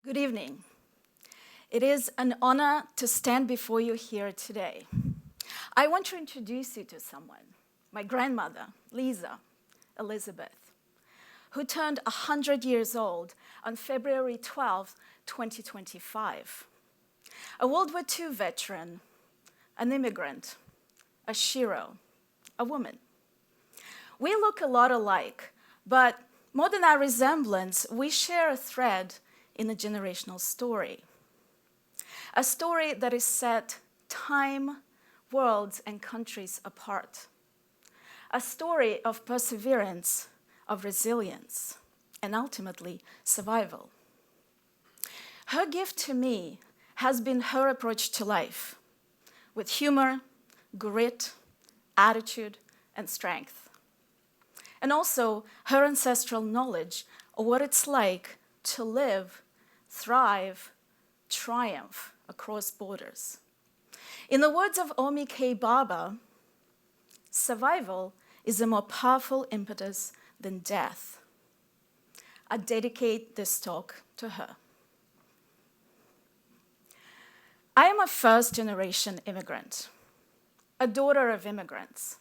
Good evening. It is an honor to stand before you here today. I want to introduce you to someone, my grandmother, Lisa Elizabeth, who turned 100 years old on February 12, 2025. A World War II veteran, an immigrant, a shiro, a woman. We look a lot alike, but more than our resemblance, we share a thread in a generational story. A story that is set time, worlds, and countries apart. A story of perseverance, of resilience, and ultimately survival. Her gift to me has been her approach to life, with humor, grit, attitude, and strength. And also her ancestral knowledge of what it's like to live, thrive, triumph across borders. In the words of Omi K. Baba, survival is a more powerful impetus than death. I dedicate this talk to her. I am a first-generation immigrant, a daughter of immigrants,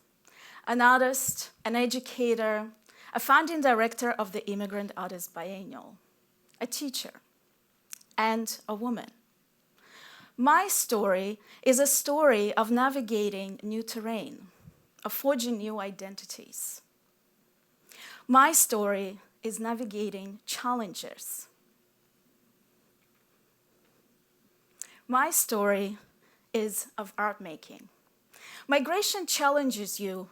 an artist, an educator, a founding director of the Immigrant Artist Biennial, a teacher, and a woman. My story is a story of navigating new terrain, of forging new identities. My story is navigating challenges. My story is of art making. Migration challenges you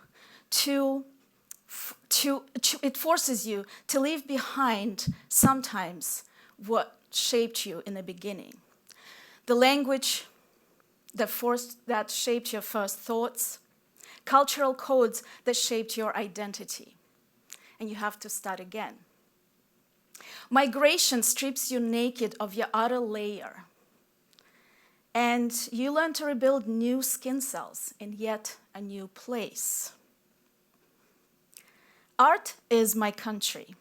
it forces you to leave behind sometimes what shaped you in the beginning. The language that shaped your first thoughts, cultural codes that shaped your identity, and you have to start again. Migration strips you naked of your outer layer, and you learn to rebuild new skin cells in yet a new place. Art is my country.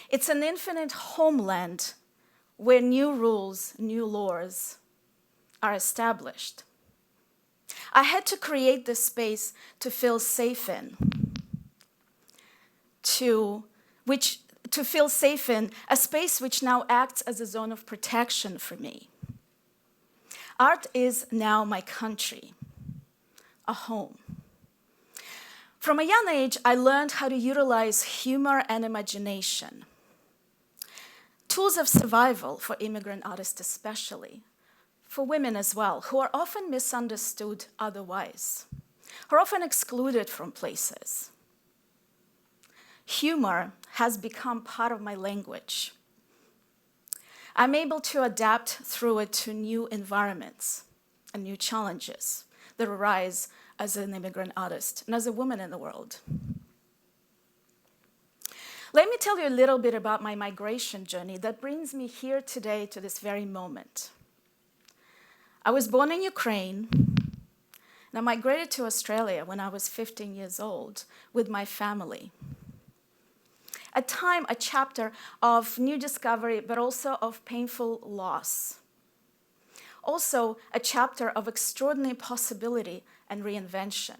It's an infinite homeland where new rules, new laws are established. I had to create this space to feel safe in, to feel safe in, a space which now acts as a zone of protection for me. Art is now my country, a home. From a young age, I learned how to utilize humor and imagination. Tools of survival for immigrant artists especially, for women as well, who are often misunderstood otherwise, who are often excluded from places. Humor has become part of my language. I'm able to adapt through it to new environments and new challenges that arise as an immigrant artist and as a woman in the world. Let me tell you a little bit about my migration journey that brings me here today to this very moment. I was born in Ukraine, and I migrated to Australia when I was 15 years old with my family. A time, a chapter of new discovery, but also of painful loss. Also, a chapter of extraordinary possibility and reinvention.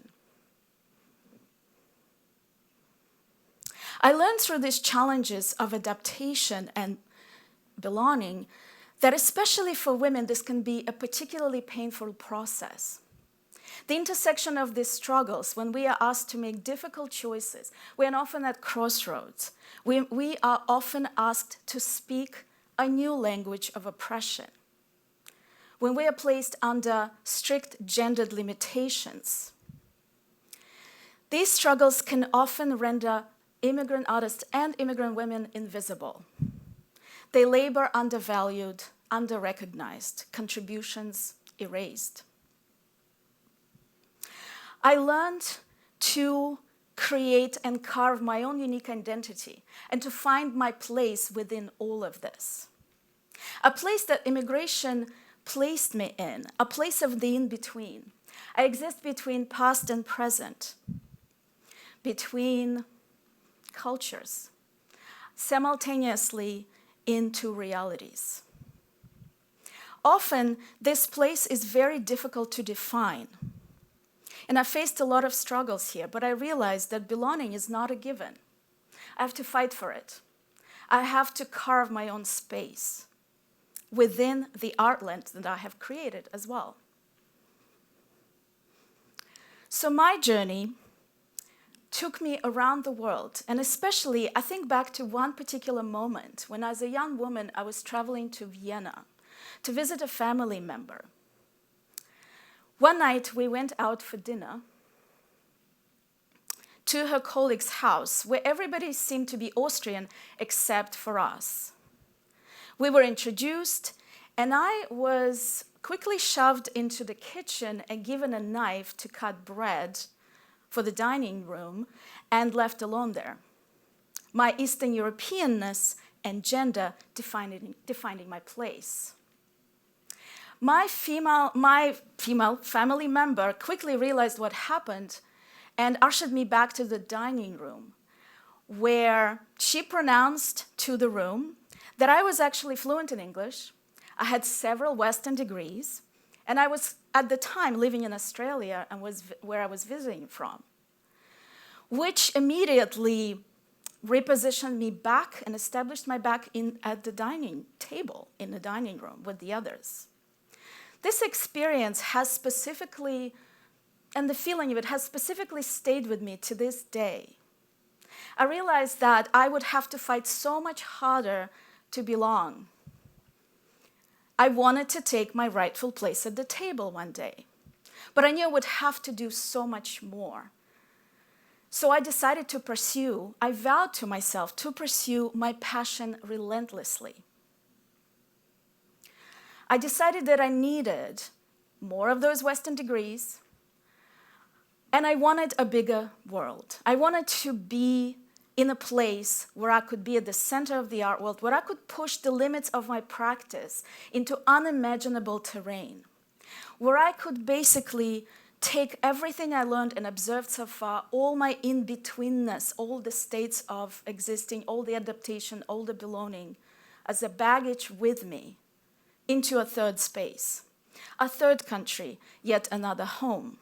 I learned through these challenges of adaptation and belonging that especially for women, this can be a particularly painful process. The intersection of these struggles, when we are asked to make difficult choices, we are often at crossroads. We are often asked to speak a new language of oppression. When we are placed under strict gendered limitations, these struggles can often render immigrant artists and immigrant women invisible. They labor undervalued, under-recognized, contributions erased. I learned to create and carve my own unique identity and to find my place within all of this. A place that immigration placed me in, a place of the in-between. I exist between past and present, between cultures, simultaneously in two realities. Often, this place is very difficult to define. And I faced a lot of struggles here, but I realized that belonging is not a given. I have to fight for it. I have to carve my own space within the artland that I have created as well. So my journey took me around the world, and especially I think back to one particular moment when as a young woman I was traveling to Vienna to visit a family member. One night we went out for dinner to her colleague's house where everybody seemed to be Austrian except for us. We were introduced and I was quickly shoved into the kitchen and given a knife to cut bread for the dining room and left alone there. My Eastern Europeanness and gender defining my place. My female family member quickly realized what happened and ushered me back to the dining room, where she pronounced to the room that I was actually fluent in English. I had several Western degrees, and I was at the time living in Australia and was where I was visiting from, which immediately repositioned me back and established my back at the dining table in the dining room with the others. This experience has specifically, and the feeling of it has specifically stayed with me to this day. I realized that I would have to fight so much harder to belong. I wanted to take my rightful place at the table one day, but I knew I would have to do so much more. So I decided to pursue, I vowed to myself to pursue my passion relentlessly. I decided that I needed more of those Western degrees, and I wanted a bigger world. I wanted to be in a place where I could be at the center of the art world, where I could push the limits of my practice into unimaginable terrain, where I could basically take everything I learned and observed so far, all my in-betweenness, all the states of existing, all the adaptation, all the belonging, as a baggage with me into a third space, a third country, yet another home.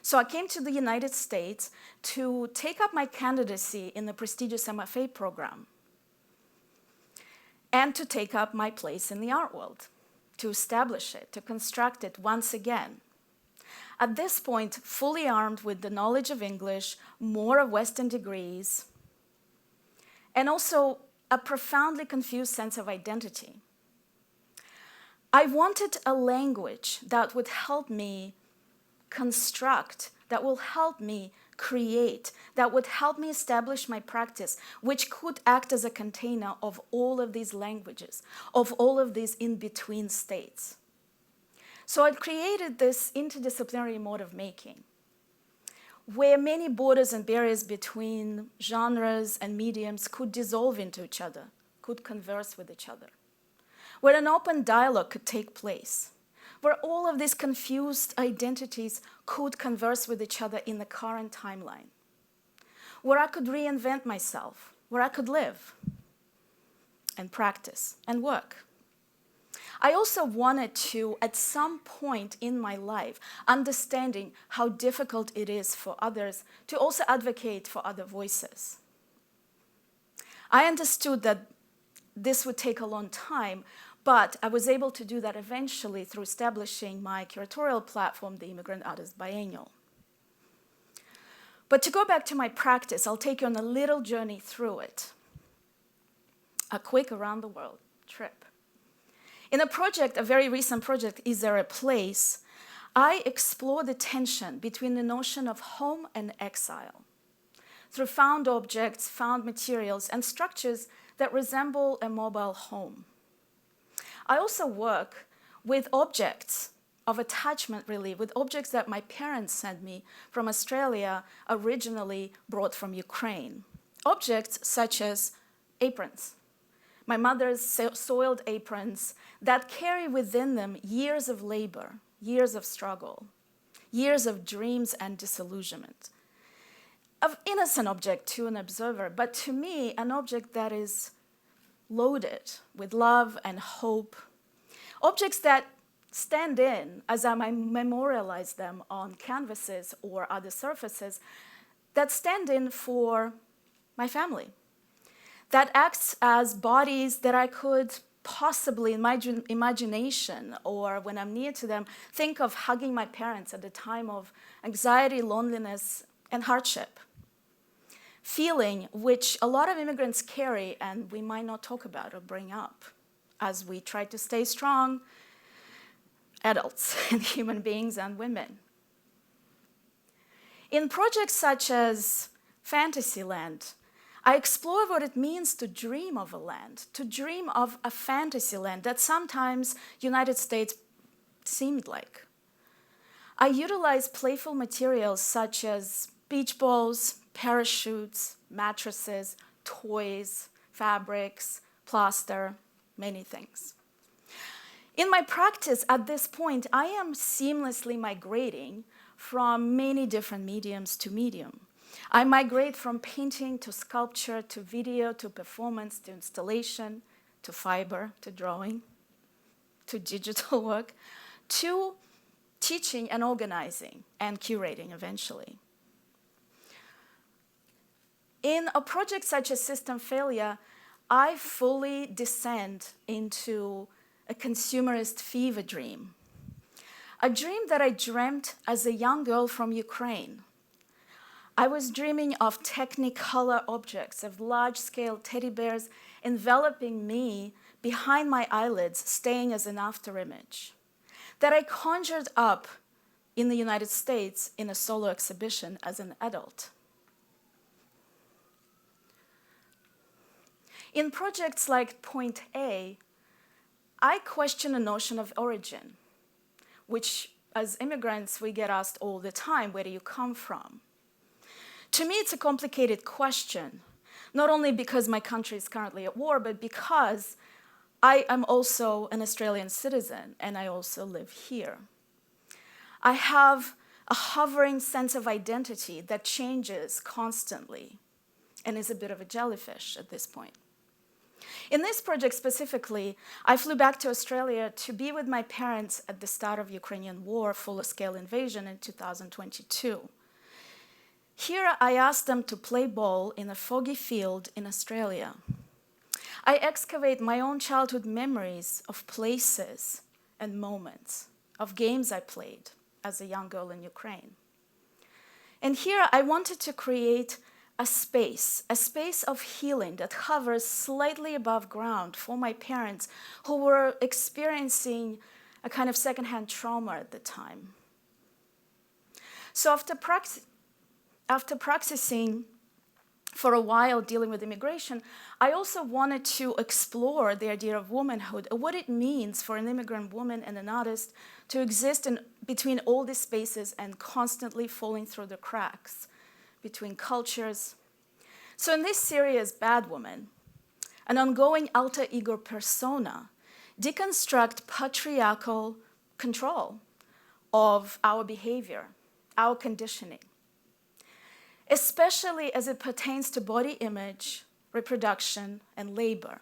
So I came to the United States to take up my candidacy in the prestigious MFA program and to take up my place in the art world, to establish it, to construct it once again. At this point, fully armed with the knowledge of English, more of Western degrees, and also a profoundly confused sense of identity. I wanted a language that would help me construct, that will help me create, that would help me establish my practice, which could act as a container of all of these languages, of all of these in-between states. So I created this interdisciplinary mode of making, where many borders and barriers between genres and mediums could dissolve into each other, could converse with each other, where an open dialogue could take place, where all of these confused identities could converse with each other in the current timeline, where I could reinvent myself, where I could live and practice and work. I also wanted to, at some point in my life, understanding how difficult it is for others, to also advocate for other voices. I understood that this would take a long time, but I was able to do that eventually through establishing my curatorial platform, the Immigrant Artist Biennial. But to go back to my practice, I'll take you on a little journey through it. A quick around the world trip. In a project, a very recent project, Is There a Place?, I explore the tension between the notion of home and exile through found objects, found materials, and structures that resemble a mobile home. I also work with objects of attachment, really, with objects that my parents sent me from Australia, originally brought from Ukraine. Objects such as aprons, my mother's soiled aprons that carry within them years of labor, years of struggle, years of dreams and disillusionment. An innocent object to an observer, but to me, an object that is loaded with love and hope. Objects that stand in, as I memorialize them on canvases or other surfaces, that stand in for my family, that acts as bodies that I could possibly, in my imagination or when I'm near to them, think of hugging my parents at the time of anxiety, loneliness, and hardship. Feeling which a lot of immigrants carry and we might not talk about or bring up as we try to stay strong adults and human beings and women. In projects such as Fantasyland, I explore what it means to dream of a land, to dream of a fantasy land that sometimes United States seemed like. I utilize playful materials such as beach balls, parachutes, mattresses, toys, fabrics, plaster, many things. In my practice at this point, I am seamlessly migrating from many different mediums to medium. I migrate from painting to sculpture to video to performance to installation to fiber to drawing to digital work to teaching and organizing and curating eventually. In a project such as System Failure, I fully descend into a consumerist fever dream. A dream that I dreamt as a young girl from Ukraine. I was dreaming of technicolor objects, of large-scale teddy bears enveloping me behind my eyelids, staying as an afterimage, that I conjured up in the United States in a solo exhibition as an adult. In projects like Point A, I question the notion of origin, which as immigrants we get asked all the time, where do you come from? To me, it's a complicated question, not only because my country is currently at war, but because I am also an Australian citizen and I also live here. I have a hovering sense of identity that changes constantly and is a bit of a jellyfish at this point. In this project specifically, I flew back to Australia to be with my parents at the start of Ukrainian war, full-scale invasion in 2022. Here, I asked them to play ball in a foggy field in Australia. I excavate my own childhood memories of places and moments, of games I played as a young girl in Ukraine. And here, I wanted to create a space of healing that hovers slightly above ground for my parents who were experiencing a kind of secondhand trauma at the time. So after practicing for a while dealing with immigration, I also wanted to explore the idea of womanhood, what it means for an immigrant woman and an artist to exist in between all these spaces and constantly falling through the cracks between cultures. So in this series, Bad Woman, an ongoing alter ego persona, deconstruct patriarchal control of our behavior, our conditioning, especially as it pertains to body image, reproduction, and labor.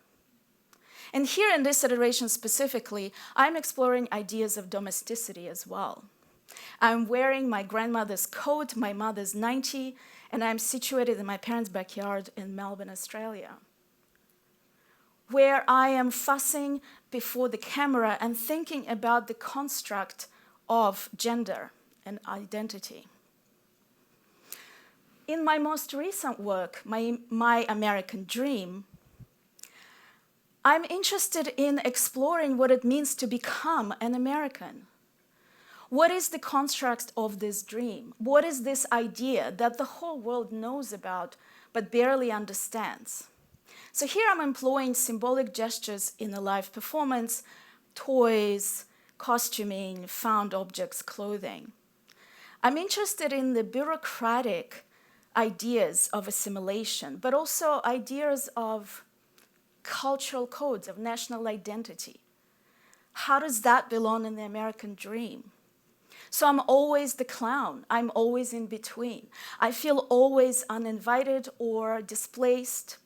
And here in this iteration specifically, I'm exploring ideas of domesticity as well. I'm wearing my grandmother's coat, my mother's 90, and I'm situated in my parents' backyard in Melbourne, Australia, where I am fussing before the camera and thinking about the construct of gender and identity. In my most recent work, my American Dream, I'm interested in exploring what it means to become an American. What is the construct of this dream? What is this idea that the whole world knows about but barely understands? So here I'm employing symbolic gestures in a live performance, toys, costuming, found objects, clothing. I'm interested in the bureaucratic ideas of assimilation, but also ideas of cultural codes, of national identity. How does that belong in the American dream? So I'm always the clown. I'm always in between. I feel always uninvited or displaced.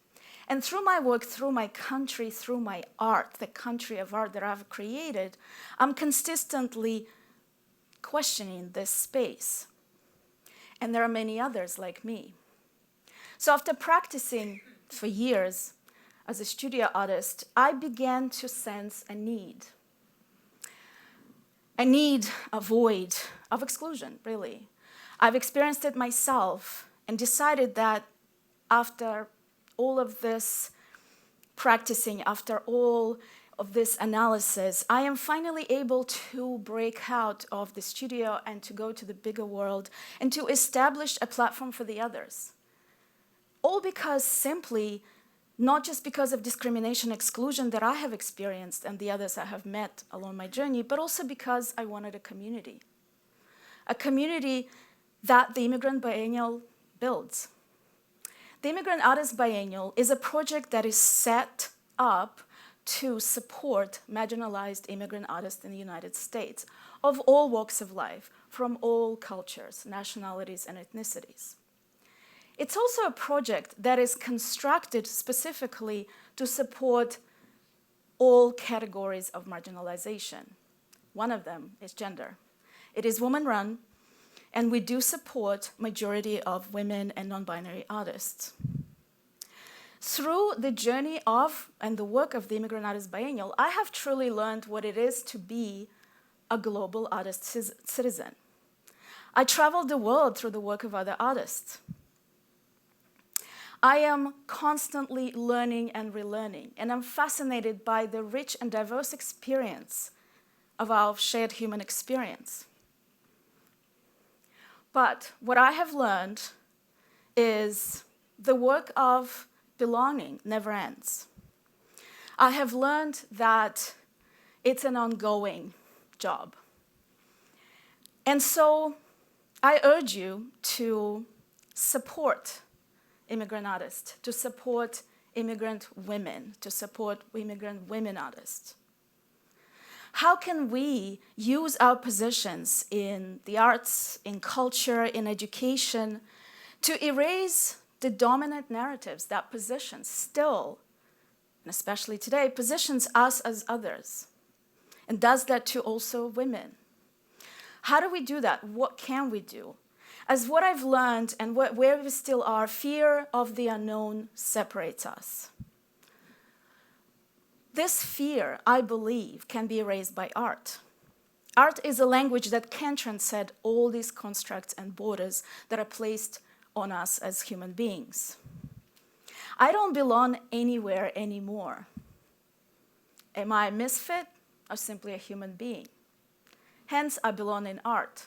And through my work, through my country, through my art, the country of art that I've created, I'm consistently questioning this space. And there are many others like me. So after practicing for years as a studio artist, I began to sense a need, a void of exclusion, really. I've experienced it myself and decided that after all of this practicing, after all of this analysis, I am finally able to break out of the studio and to go to the bigger world and to establish a platform for the others. All because simply, not just because of discrimination, exclusion that I have experienced and the others I have met along my journey, but also because I wanted a community. A community that the Immigrant Biennial builds. The Immigrant Artist Biennial is a project that is set up to support marginalized immigrant artists in the United States of all walks of life, from all cultures, nationalities, and ethnicities. It's also a project that is constructed specifically to support all categories of marginalization. One of them is gender. It is woman-run, and we do support majority of women and non-binary artists. Through the journey of and the work of the Immigrant Artist Biennial, I have truly learned what it is to be a global artist citizen. I traveled the world through the work of other artists. I am constantly learning and relearning, and I'm fascinated by the rich and diverse experience of our shared human experience. But what I have learned is the work of belonging never ends. I have learned that it's an ongoing job. And so I urge you to support immigrant artists, to support immigrant women, to support immigrant women artists. How can we use our positions in the arts, in culture, in education, to erase the dominant narratives that positions still, and especially today, positions us as others, and does that to also women? How do we do that? What can we do? As what I've learned and where we still are, fear of the unknown separates us. This fear, I believe, can be erased by art. Art is a language that can transcend all these constructs and borders that are placed on us as human beings. I don't belong anywhere anymore. Am I a misfit or simply a human being? Hence, I belong in art.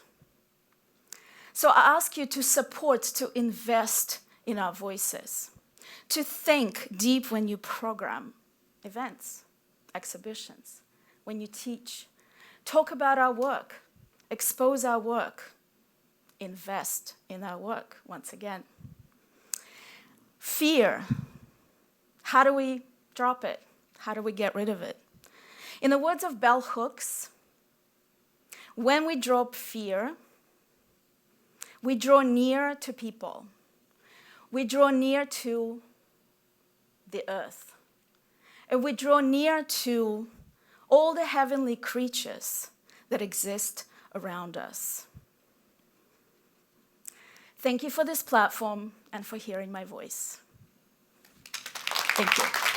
So I ask you to support, to invest in our voices, to think deep when you program events, exhibitions, when you teach. Talk about our work, expose our work, invest in our work once again. Fear, how do we drop it? How do we get rid of it? In the words of Bell Hooks, when we drop fear, we draw near to people. We draw near to the earth. And we draw near to all the heavenly creatures that exist around us. Thank you for this platform and for hearing my voice. Thank you.